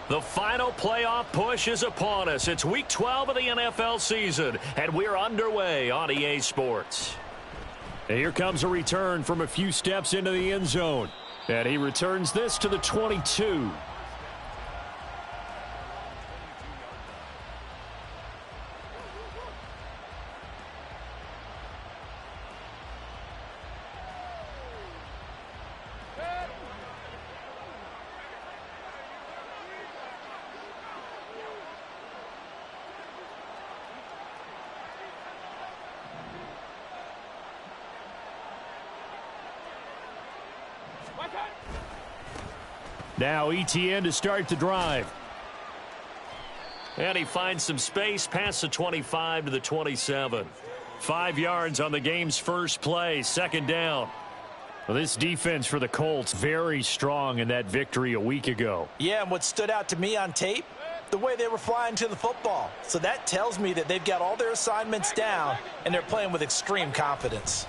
The final playoff push is upon us. It's Week 12 of the NFL season, and we're underway on EA Sports. And here comes a return from a few steps into the end zone. And he returns this to the 22. Now ETN to start the drive. And he finds some space past the 25 to the 27. 5 yards on the game's first play, second down. Well, this defense for the Colts, very strong in that victory a week ago. Yeah, and what stood out to me on tape, the way they were flying to the football. So that tells me that they've got all their assignments down, and they're playing with extreme confidence.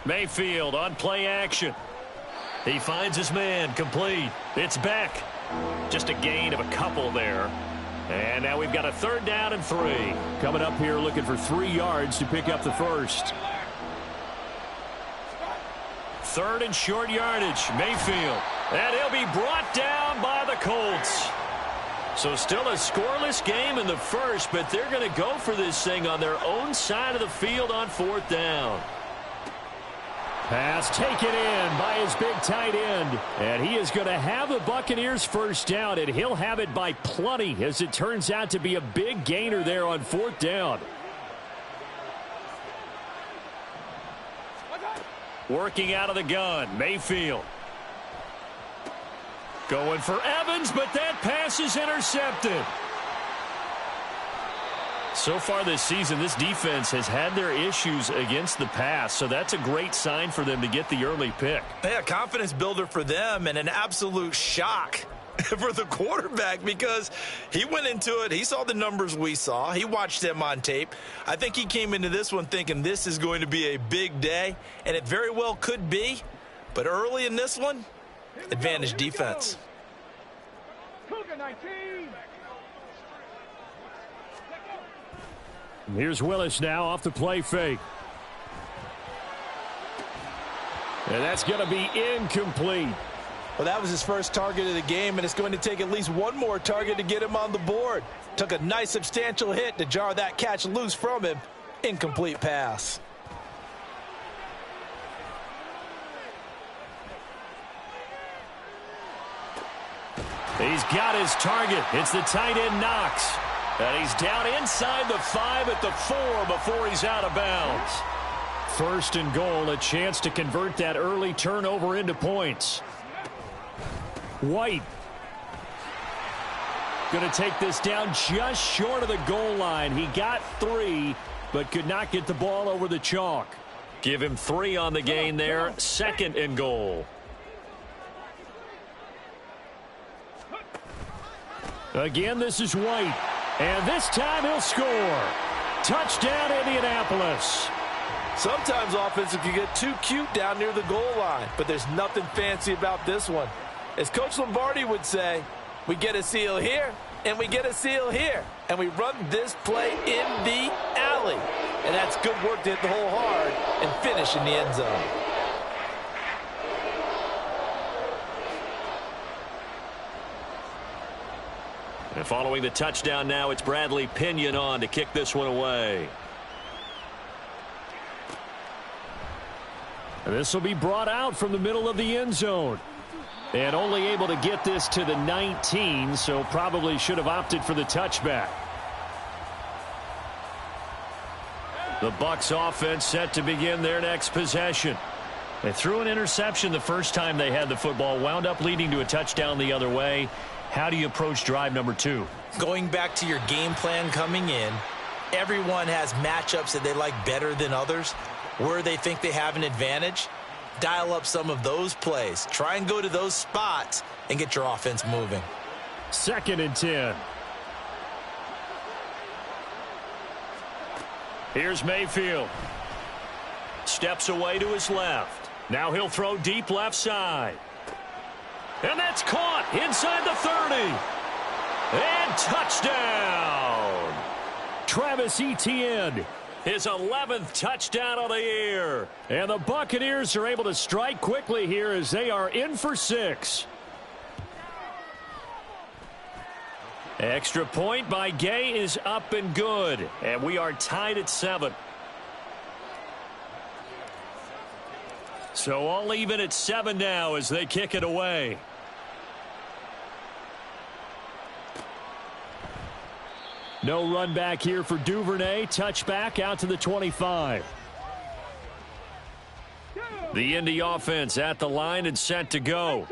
Mayfield on play action. He finds his man, complete. It's Beck. Just a gain of a couple there. And now we've got a 3rd down and 3. Coming up here looking for 3 yards to pick up the first. 3rd and short yardage, Mayfield. And he'll be brought down by the Colts. So still a scoreless game in the first, but they're going to go for this thing on their own side of the field on 4th down. Pass taken in by his big tight end. And he is going to have the Buccaneers first down, and he'll have it by plenty as it turns out to be a big gainer there on 4th down. Working out of the gun, Mayfield. Going for Evans, but that pass is intercepted. So far this season, this defense has had their issues against the pass, so that's a great sign for them to get the early pick. Yeah, confidence builder for them and an absolute shock for the quarterback because he went into it. He saw the numbers we saw. He watched them on tape. I think he came into this one thinking this is going to be a big day, and it very well could be. But early in this one, advantage defense. Here's Willis now off the play fake. And that's going to be incomplete. Well, that was his first target of the game, and it's going to take at least one more target to get him on the board. Took a nice substantial hit to jar that catch loose from him. Incomplete pass. He's got his target. It's the tight end Knox. And he's down inside the 5 at the 4 before he's out of bounds. 1st and goal, a chance to convert that early turnover into points. White going to take this down just short of the goal line. He got 3, but could not get the ball over the chalk. Give him 3 on the gain there. 2nd and goal. Again, this is White. And this time he'll score. Touchdown, Indianapolis. Sometimes offenses can get too cute down near the goal line, but there's nothing fancy about this one. As Coach Lombardi would say, we get a seal here, and we get a seal here, and we run this play in the alley. And that's good work to hit the hole hard and finish in the end zone. And following the touchdown now, it's Bradley Pinion on to kick this one away. And this will be brought out from the middle of the end zone. And only able to get this to the 19, so probably should have opted for the touchback. The Bucs offense set to begin their next possession. They threw an interception the first time they had the football, wound up leading to a touchdown the other way. How do you approach drive number 2? Going back to your game plan coming in, everyone has matchups that they like better than others. Where they think they have an advantage, dial up some of those plays. Try and go to those spots and get your offense moving. 2nd and 10. Here's Mayfield. Steps away to his left. Now he'll throw deep left side. And that's caught inside the 30. And touchdown! Travis Etienne. His 11th touchdown of the year. And the Buccaneers are able to strike quickly here as they are in for 6. Extra point by Gay is up and good. And we are tied at 7. So all even at 7 now as they kick it away. No run back here for Duvernay. Touchback out to the 25. The Indy offense at the line and set to go.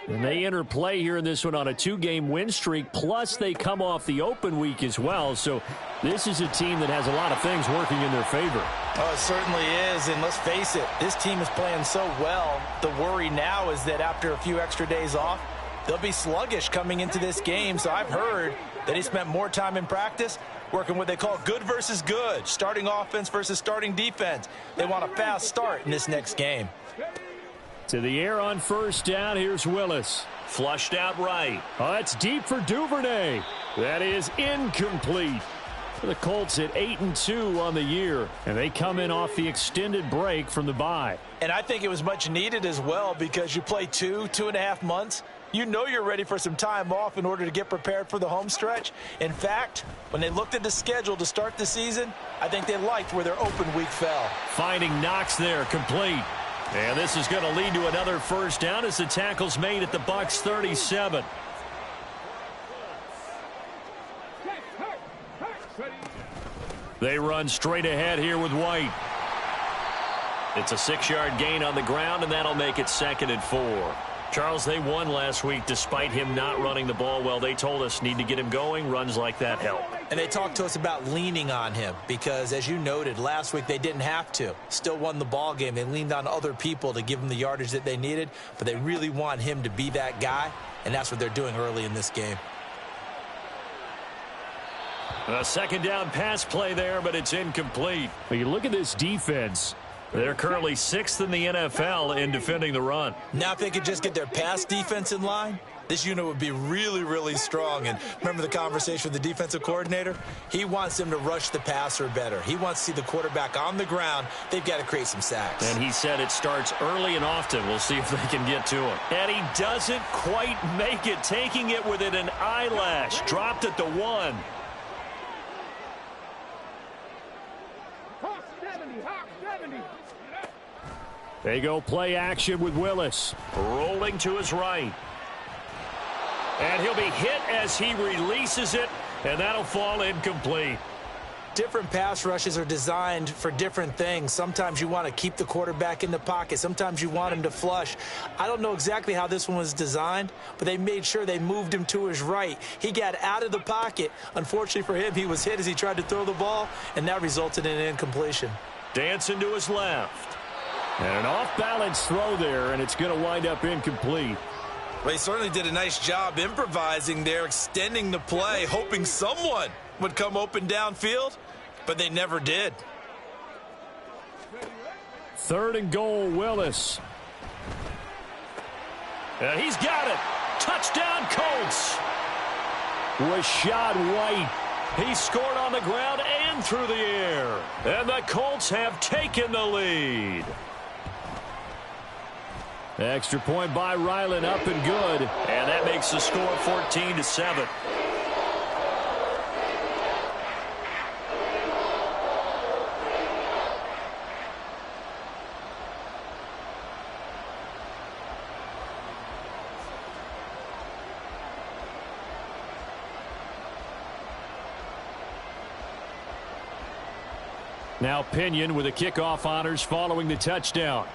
And they enter play here in this one on a 2-game win streak, plus they come off the open week as well. So this is a team that has a lot of things working in their favor. Oh, it certainly is, and let's face it, this team is playing so well. The worry now is that after a few extra days off, they'll be sluggish coming into this game. So I've heard that he spent more time in practice working what they call good versus good, starting offense versus starting defense. They want a fast start in this next game. To the air on first down, here's Willis. Flushed out right. Oh, that's deep for Duvernay. That is incomplete. The Colts at 8-2 on the year, and they come in off the extended break from the bye. And I think it was much needed as well because you play 2.5 months. You know you're ready for some time off in order to get prepared for the home stretch. In fact, when they looked at the schedule to start the season, I think they liked where their open week fell. Finding Knox there, complete. And this is going to lead to another first down as the tackle's made at the Bucs 37. They run straight ahead here with White. It's a 6-yard gain on the ground, and that'll make it 2nd and 4. Charles, they won last week despite him not running the ball well. They told us need to get him going. Runs like that help. And they talked to us about leaning on him because, as you noted, last week they didn't have to. Still won the ball game. They leaned on other people to give them the yardage that they needed, but they really want him to be that guy, and that's what they're doing early in this game. A 2nd down pass play there, but it's incomplete. When you look at this defense, they're currently 6th in the NFL in defending the run. Now if they could just get their pass defense in line, this unit would be really, really strong. And remember the conversation with the defensive coordinator? He wants them to rush the passer better. He wants to see the quarterback on the ground. They've got to create some sacks. And he said it starts early and often. We'll see if they can get to him. And he doesn't quite make it, taking it within an eyelash. Dropped at the 1. They go play action with Willis. Rolling to his right. And he'll be hit as he releases it, and that'll fall incomplete. Different pass rushes are designed for different things. Sometimes you want to keep the quarterback in the pocket. Sometimes you want him to flush. I don't know exactly how this one was designed, but they made sure they moved him to his right. He got out of the pocket. Unfortunately for him, he was hit as he tried to throw the ball, and that resulted in an incompletion. Dancing to his left. And an off-balance throw there, and it's going to wind up incomplete. Well, he certainly did a nice job improvising there, extending the play, hoping someone would come open downfield, but they never did. 3rd and goal, Willis. And he's got it. Touchdown, Colts. Rashad White. He scored on the ground and through the air. And the Colts have taken the lead. Extra point by Ryland, up and good. And that makes the score 14-7. Now Pinion with the kickoff honors following the touchdown.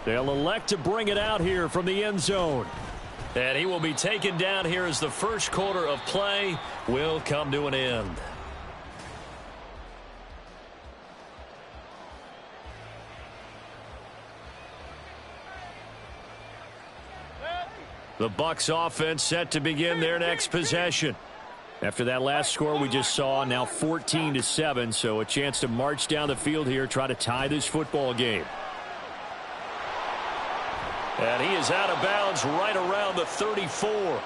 They'll elect to bring it out here from the end zone. And he will be taken down here as the first quarter of play will come to an end. The Bucs offense set to begin their next possession. After that last score we just saw, now 14-7, so a chance to march down the field here, try to tie this football game. And he is out of bounds right around the 34.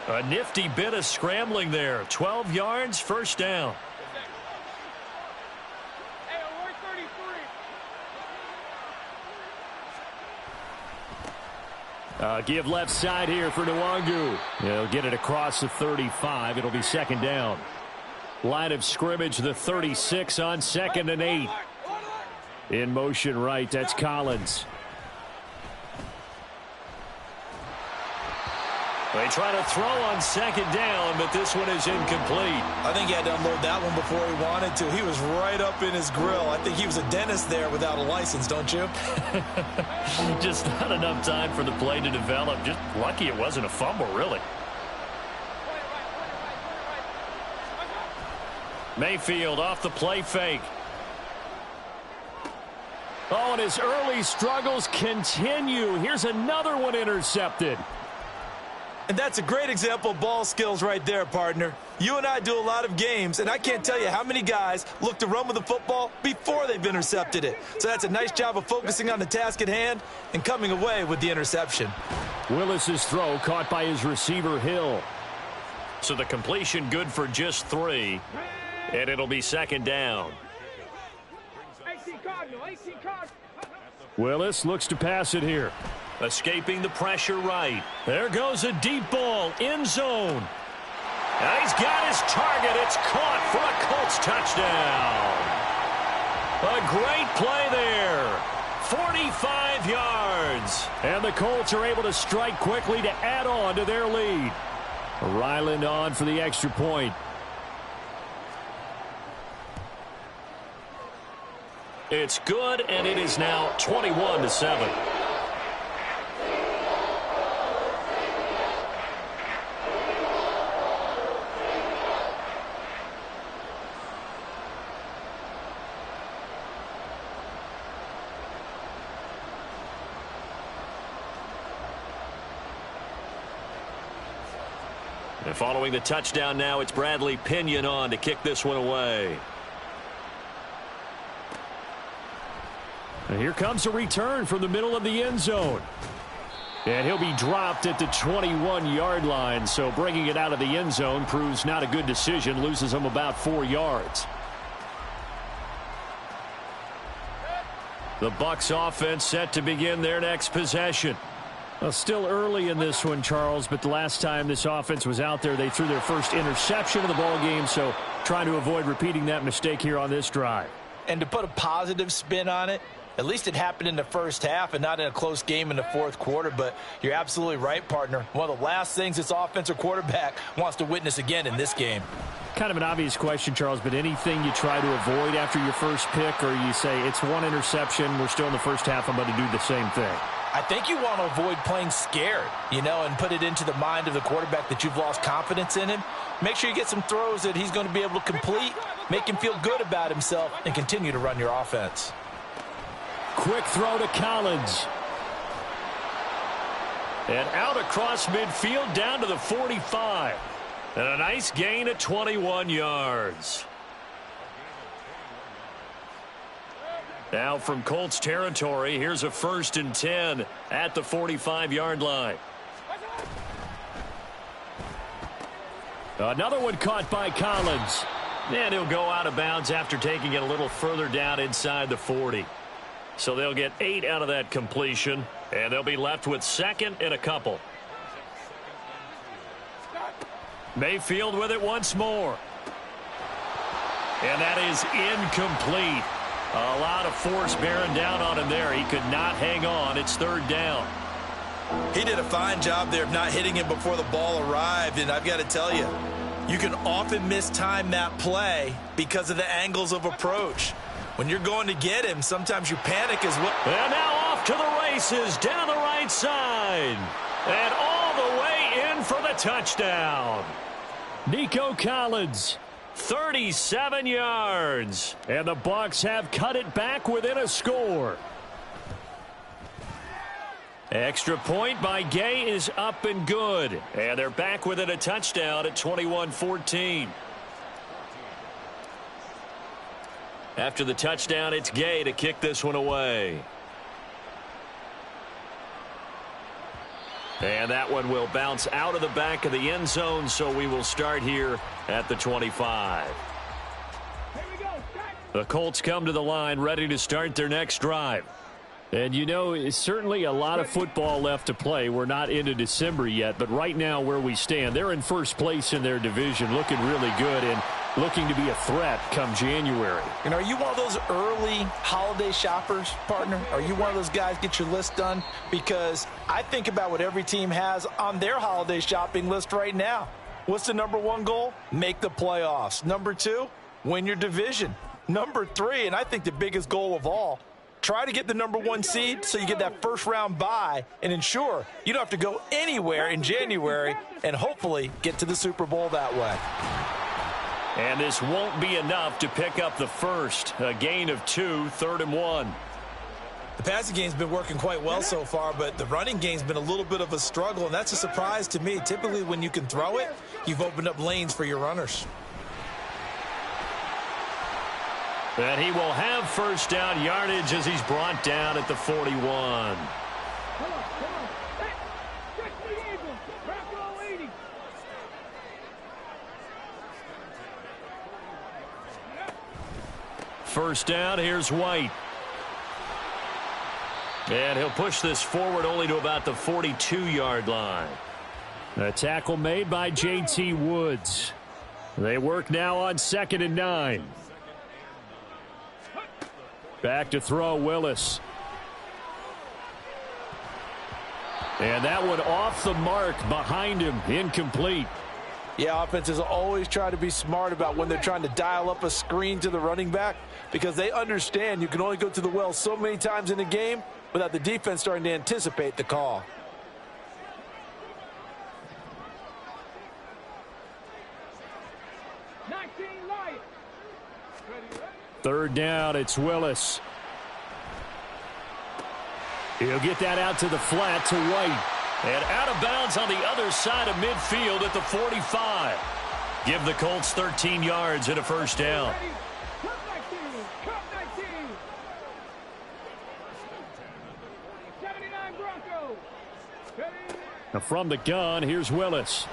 A nifty bit of scrambling there. 12 yards, first down. Give left side here for Nwangu. He'll get it across the 35. It'll be second down. Line of scrimmage, the 36 on 2nd and 8. In motion right, that's Collins. They try to throw on 2nd down, but this one is incomplete. I think he had to unload that one before he wanted to. He was right up in his grill. I think he was a dentist there without a license, don't you? Just not enough time for the play to develop. Just lucky it wasn't a fumble, really. Mayfield off the play fake. Oh, and his early struggles continue. Here's another one intercepted. And that's a great example of ball skills right there, partner. You and I do a lot of games, and I can't tell you how many guys look to run with the football before they've intercepted it. So that's a nice job of focusing on the task at hand and coming away with the interception. Willis's throw caught by his receiver, Hill. So the completion good for just 3, and it'll be second down. Willis looks to pass it here. Escaping the pressure right. There goes a deep ball, end zone. And he's got his target. It's caught for a Colts touchdown. A great play there. 45 yards. And the Colts are able to strike quickly to add on to their lead. Ryland on for the extra point. It's good, and it is now 21-7. And following the touchdown now, it's Bradley Pinion on to kick this one away. And here comes a return from the middle of the end zone. And he'll be dropped at the 21-yard line, so bringing it out of the end zone proves not a good decision, loses him about 4 yards. The Bucs offense set to begin their next possession. Well, still early in this one, Charles, but the last time this offense was out there, they threw their first interception of the ball game, so trying to avoid repeating that mistake here on this drive. And to put a positive spin on it, at least it happened in the first half and not in a close game in the fourth quarter. But you're absolutely right, partner. One of the last things this offensive quarterback wants to witness again in this game. Kind of an obvious question, Charles, but anything you try to avoid after your first pick, or you say it's one interception, we're still in the first half, I'm going to do the same thing? I think you want to avoid playing scared, and put it into the mind of the quarterback that you've lost confidence in him. Make sure you get some throws that he's going to be able to complete, make him feel good about himself, and continue to run your offense. Quick throw to Collins. And out across midfield down to the 45. And a nice gain at 21 yards. Now from Colts territory, here's a 1st and 10 at the 45-yard line. Another one caught by Collins. And he'll go out of bounds after taking it a little further down inside the 40. So they'll get 8 out of that completion, and they'll be left with 2nd and a couple. Mayfield with it once more. And that is incomplete. A lot of force bearing down on him there. He could not hang on. It's 3rd down. He did a fine job there of not hitting him before the ball arrived, and I've got to tell you, you can often mistime that play because of the angles of approach. When you're going to get him, sometimes you panic as well. And now off to the races down the right side. And all the way in for the touchdown. Nico Collins. 37 yards. And the Bucs have cut it back within a score. Extra point by Gay is up and good. And they're back within a touchdown at 21-14. After the touchdown, it's Gay to kick this one away. And that one will bounce out of the back of the end zone, so we will start here at the 25. The Colts come to the line ready to start their next drive. And, you know, it's certainly a lot of football left to play. We're not into December yet, but right now where we stand, they're in first place in their division, looking really good and looking to be a threat come January. And are you one of those early holiday shoppers, partner? Are you one of those guys get your list done? Because I think about what every team has on their holiday shopping list right now. What's the number one goal? Make the playoffs. Number two, win your division. Number three, and I think the biggest goal of all, try to get the number one seed so you get that first round bye and ensure you don't have to go anywhere in January and hopefully get to the Super Bowl that way. And this won't be enough to pick up the first. A gain of 2, 3rd and 1. The passing game's been working quite well so far, but the running game's been a little bit of a struggle, and that's a surprise to me. Typically when you can throw it, you've opened up lanes for your runners. And he will have first down yardage as he's brought down at the 41. First down, here's White. And he'll push this forward only to about the 42-yard line. A tackle made by J.T. Woods. They work now on 2nd and 9. Back to throw, Willis. And that one off the mark behind him, incomplete. Yeah, offenses always try to be smart about when they're trying to dial up a screen to the running back because they understand you can only go to the well so many times in a game without the defense starting to anticipate the call. Third down, it's Willis. He'll get that out to the flat to White. And out of bounds on the other side of midfield at the 45. Give the Colts 13 yards and a first down. Now from the gun, here's Willis.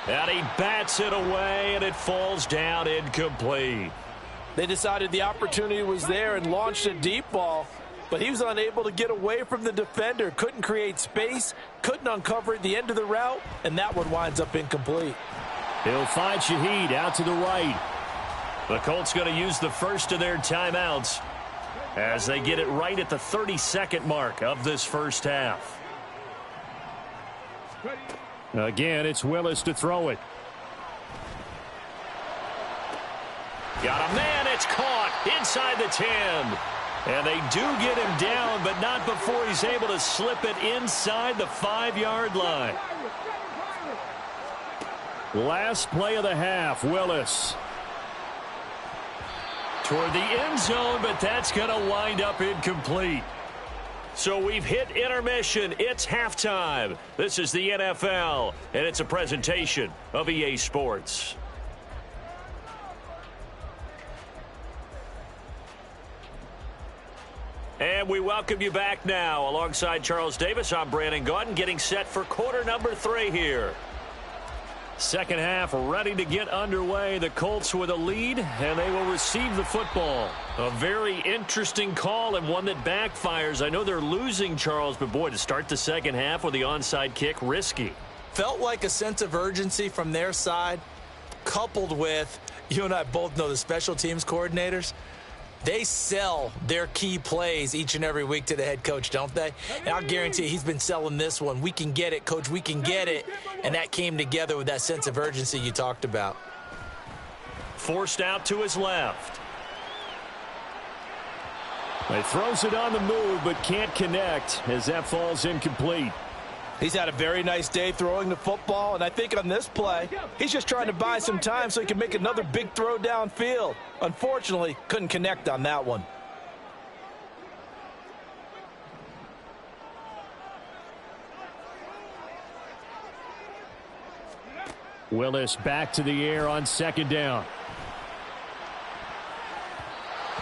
And he bats it away, and it falls down incomplete. They decided the opportunity was there and launched a deep ball, but he was unable to get away from the defender, couldn't create space, couldn't uncover at the end of the route, and that one winds up incomplete. He'll find Shaheed out to the right. The Colts going to use the first of their timeouts as they get it right at the 32nd mark of this first half. Again, it's Willis to throw it. Got a man, it's caught inside the 10. And they do get him down, but not before he's able to slip it inside the 5-yard line. Last play of the half, Willis. Toward the end zone, but that's going to wind up incomplete. So we've hit intermission. It's halftime. This is the NFL, and it's a presentation of EA Sports. And we welcome you back now. Alongside Charles Davis, I'm Brandon Gaudin, getting set for quarter number 3 here. Second half ready to get underway. The Colts with a lead, and they will receive the football. A very interesting call and one that backfires. I know they're losing, Charles, but boy, to start the second half with the onside kick, risky. Felt like a sense of urgency from their side, coupled with, you and I both know the special teams coordinators. They sell their key plays each and every week to the head coach, don't they? And I'll guarantee you he's been selling this one. We can get it, coach, we can get it. And that came together with that sense of urgency you talked about. Forced out to his left. He throws it on the move, but can't connect as that falls incomplete. He's had a very nice day throwing the football, and I think on this play, he's just trying to buy some time so he can make another big throw downfield. Unfortunately, couldn't connect on that one. Willis back to the air on second down.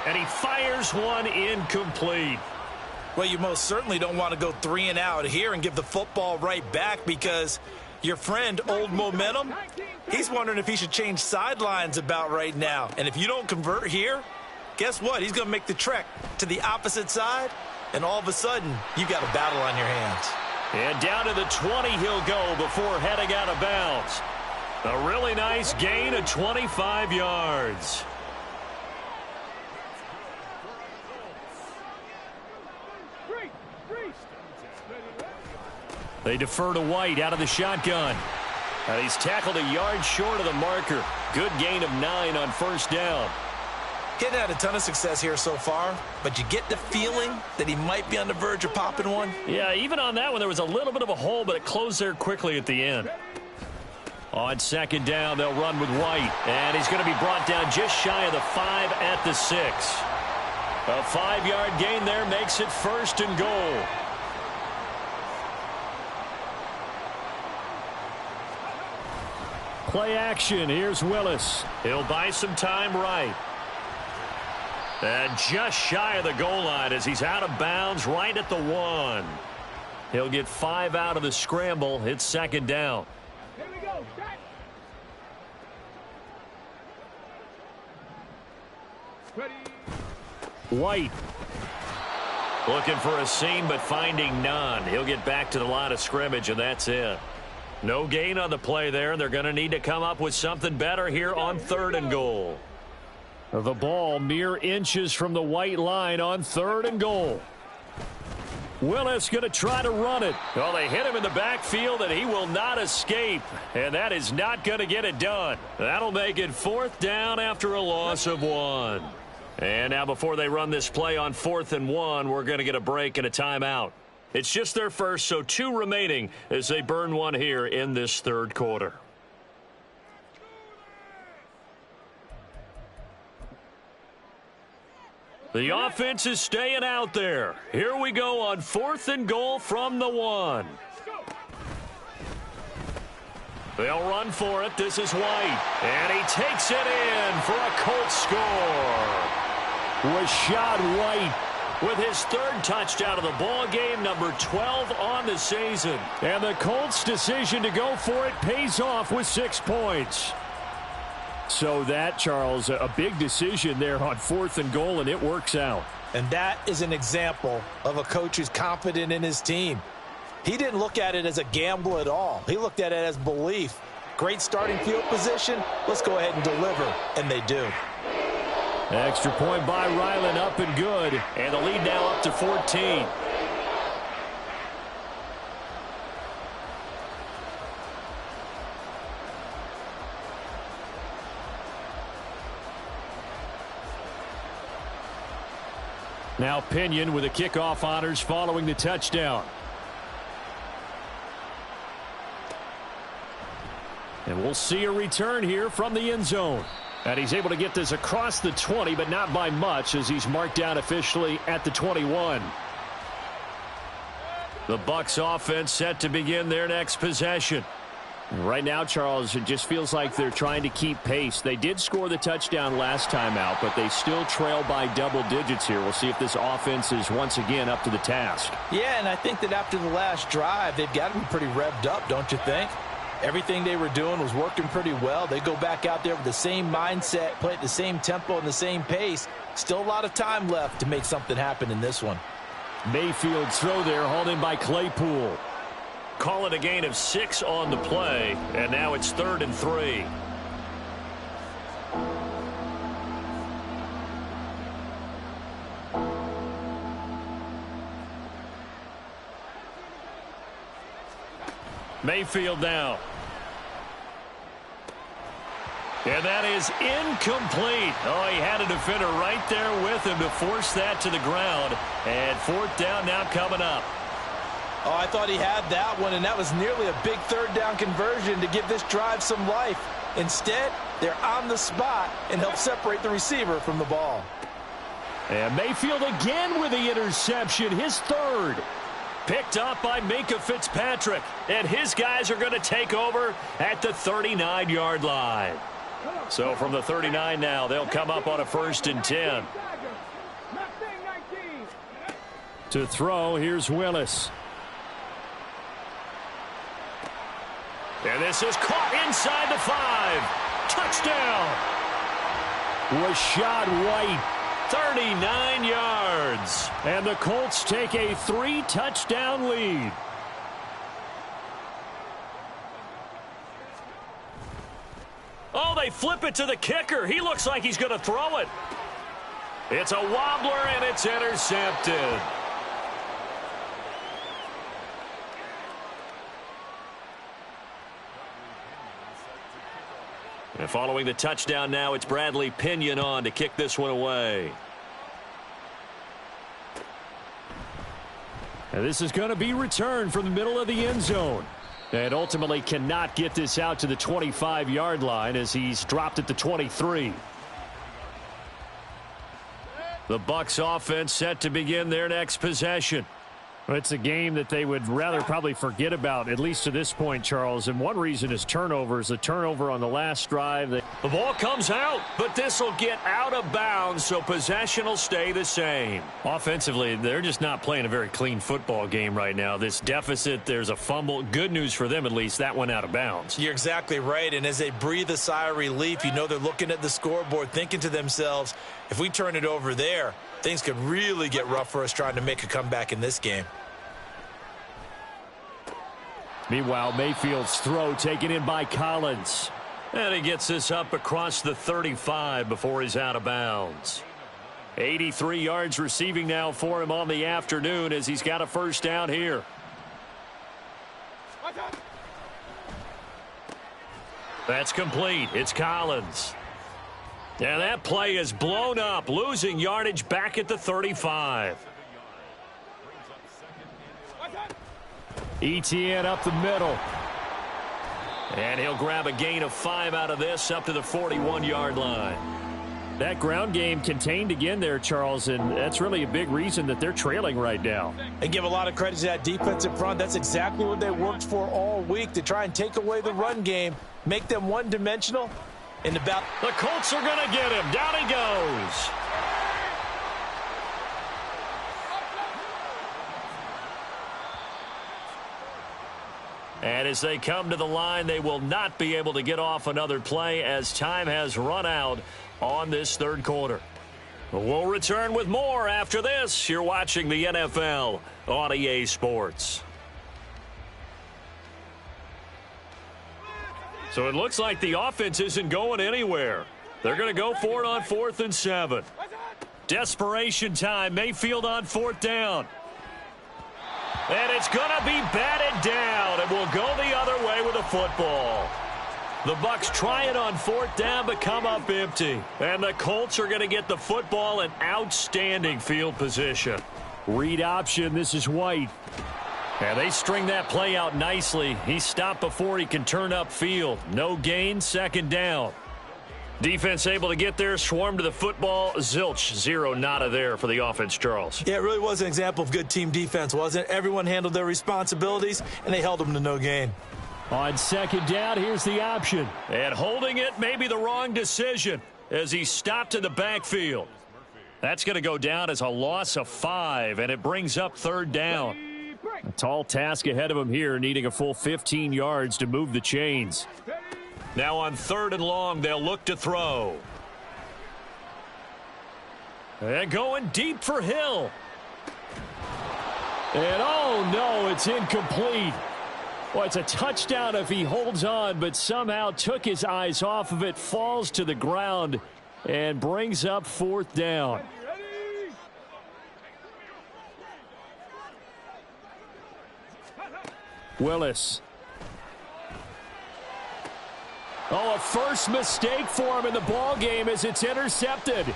And he fires one incomplete. Well, you most certainly don't want to go 3 and out here and give the football right back, because your friend, Old Momentum, he's wondering if he should change sidelines about right now. And if you don't convert here, guess what? He's going to make the trek to the opposite side, and all of a sudden, you got a battle on your hands. And down to the 20 he'll go before heading out of bounds. A really nice gain of 25 yards. They defer to White out of the shotgun. And he's tackled a yard short of the marker. Good gain of 9 on first down. Getting had a ton of success here so far, but you get the feeling that he might be on the verge of popping one. Yeah, even on that one, there was a little bit of a hole, but it closed there quickly at the end. On second down, they'll run with White. And he's going to be brought down just shy of the 5 at the 6. A 5-yard gain there makes it 1st and goal. Play action. Here's Willis. He'll buy some time right. And just shy of the goal line as he's out of bounds right at the 1. He'll get 5 out of the scramble. It's second down. Here we go. Ready. White. Looking for a seam, but finding none. He'll get back to the line of scrimmage, and that's it. No gain on the play there, and they're going to need to come up with something better here on 3rd and goal. The ball mere inches from the white line on 3rd and goal. Willis going to try to run it. Well, they hit him in the backfield, and he will not escape. And that is not going to get it done. That'll make it 4th down after a loss of 1. And now before they run this play on 4th and 1, we're going to get a break and a timeout. It's just their first, so 2 remaining as they burn one here in this 3rd quarter. The offense is staying out there. Here we go on 4th and goal from the 1. They'll run for it. This is White. And he takes it in for a Colts score. Rashad White with his 3rd touchdown of the ball game, number 12 on the season. And the Colts' decision to go for it pays off with 6 points. So that, Charles, a big decision there on 4th and goal, and it works out. And that is an example of a coach who's confident in his team. He didn't look at it as a gamble at all. He looked at it as belief. Great starting field position. Let's go ahead and deliver. And they do. Extra point by Ryland, up and good. And the lead now up to 14. Now Pinion with the kickoff honors following the touchdown. And we'll see a return here from the end zone. And he's able to get this across the 20, but not by much as he's marked down officially at the 21. The Bucs offense set to begin their next possession. Right now, Charles, it just feels like they're trying to keep pace. They did score the touchdown last time out, but they still trail by double digits here. We'll see if this offense is once again up to the task. Yeah, and I think that after the last drive, they've got to be pretty revved up, don't you think? Everything they were doing was working pretty well. They go back out there with the same mindset, play at the same tempo and the same pace. Still a lot of time left to make something happen in this one. Mayfield's throw there, hauled in by Claypool. Call it a gain of 6 on the play, and now it's 3rd and 3. Mayfield now. And that is incomplete. Oh, he had a defender right there with him to force that to the ground. And 4th down now coming up. Oh, I thought he had that one, and that was nearly a big 3rd down conversion to give this drive some life. Instead, they're on the spot and help separate the receiver from the ball. And Mayfield again with the interception, his 3rd. Picked up by Minkah Fitzpatrick, and his guys are going to take over at the 39-yard line. So from the 39 now, they'll come up on a 1st and 10. To throw, here's Willis. And this is caught inside the 5. Touchdown. Rashad White. 39 yards. And the Colts take a 3-touchdown lead. Oh, they flip it to the kicker. He looks like he's going to throw it. It's a wobbler, and it's intercepted. And following the touchdown now, it's Bradley Pinion on to kick this one away. And this is going to be returned from the middle of the end zone. And ultimately cannot get this out to the 25-yard line as he's dropped at the 23. The Bucs offense set to begin their next possession. It's a game that they would rather probably forget about, at least to this point, Charles. And one reason is turnovers. A turnover on the last drive. The ball comes out, but this will get out of bounds, so possession will stay the same. Offensively, they're just not playing a very clean football game right now. This deficit, there's a fumble. Good news for them, at least. That went out of bounds. You're exactly right, and as they breathe a sigh of relief, you know they're looking at the scoreboard, thinking to themselves, if we turn it over there, things could really get rough for us trying to make a comeback in this game. Meanwhile, Mayfield's throw taken in by Collins. And he gets this up across the 35 before he's out of bounds. 83 yards receiving now for him on the afternoon as he's got a first down here. That's complete. It's Collins. And that play is blown up, losing yardage back at the 35. ETN up the middle. And he'll grab a gain of 5 out of this up to the 41-yard line. That ground game contained again there, Charles, and that's really a big reason that they're trailing right now. They give a lot of credit to that defensive front. That's exactly what they worked for all week, to try and take away the run game, make them one-dimensional. The Colts are going to get him. Down he goes. And as they come to the line, they will not be able to get off another play as time has run out on this third quarter. We'll return with more after this. You're watching the NFL on EA Sports. So it looks like the offense isn't going anywhere. They're going to go for it on 4th and 7. Desperation time. Mayfield on 4th down. And it's going to be batted down. It will go the other way with the football. The Bucs try it on 4th down, but come up empty. And the Colts are going to get the football in outstanding field position. Read option. This is White. And they string that play out nicely. He stopped before he can turn upfield. No gain, 2nd down. Defense able to get there, swarm to the football. Zilch, 0 nada there for the offense, Charles. Yeah, it really was an example of good team defense, wasn't it? Everyone handled their responsibilities, and they held them to no gain. On 2nd down, here's the option. And holding it may be the wrong decision as he stopped in the backfield. That's going to go down as a loss of 5, and it brings up 3rd down. A tall task ahead of him here, needing a full 15 yards to move the chains. Now on 3rd and long, they'll look to throw. And going deep for Hill. And oh no, it's incomplete. Well, it's a touchdown if he holds on, but somehow took his eyes off of it, falls to the ground, and brings up 4th down. Willis. Oh, a first mistake for him in the ball game as it's intercepted.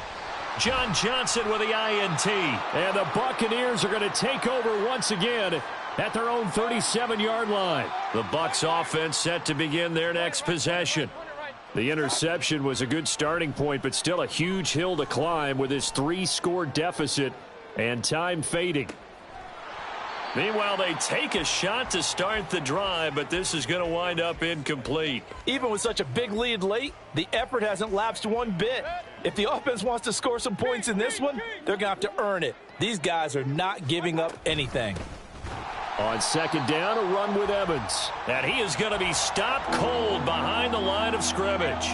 John Johnson with the INT. And the Buccaneers are going to take over once again at their own 37-yard line. The Bucs offense set to begin their next possession. The interception was a good starting point, but still a huge hill to climb with his 3-score deficit and time fading. Meanwhile, they take a shot to start the drive, but this is going to wind up incomplete. Even with such a big lead late, the effort hasn't lapsed one bit. If the offense wants to score some points in this one, they're going to have to earn it. These guys are not giving up anything. On second down, a run with Evans. And he is going to be stopped cold behind the line of scrimmage.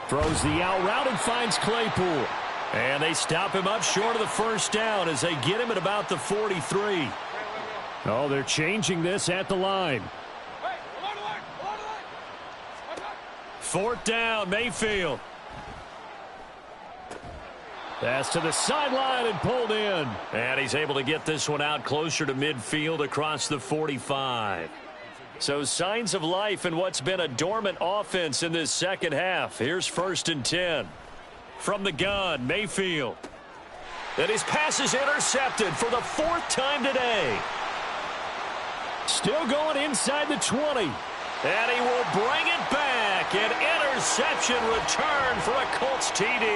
Throws the out route and finds Claypool. And they stop him up short of the first down as they get him at about the 43. Oh, they're changing this at the line. Fourth down, Mayfield. Pass to the sideline and pulled in. And he's able to get this one out closer to midfield across the 45. So signs of life in what's been a dormant offense in this second half. Here's 1st and 10. From the gun, Mayfield. And his pass is intercepted for the 4th time today. Still going inside the 20. And he will bring it back. An interception return for a Colts TD.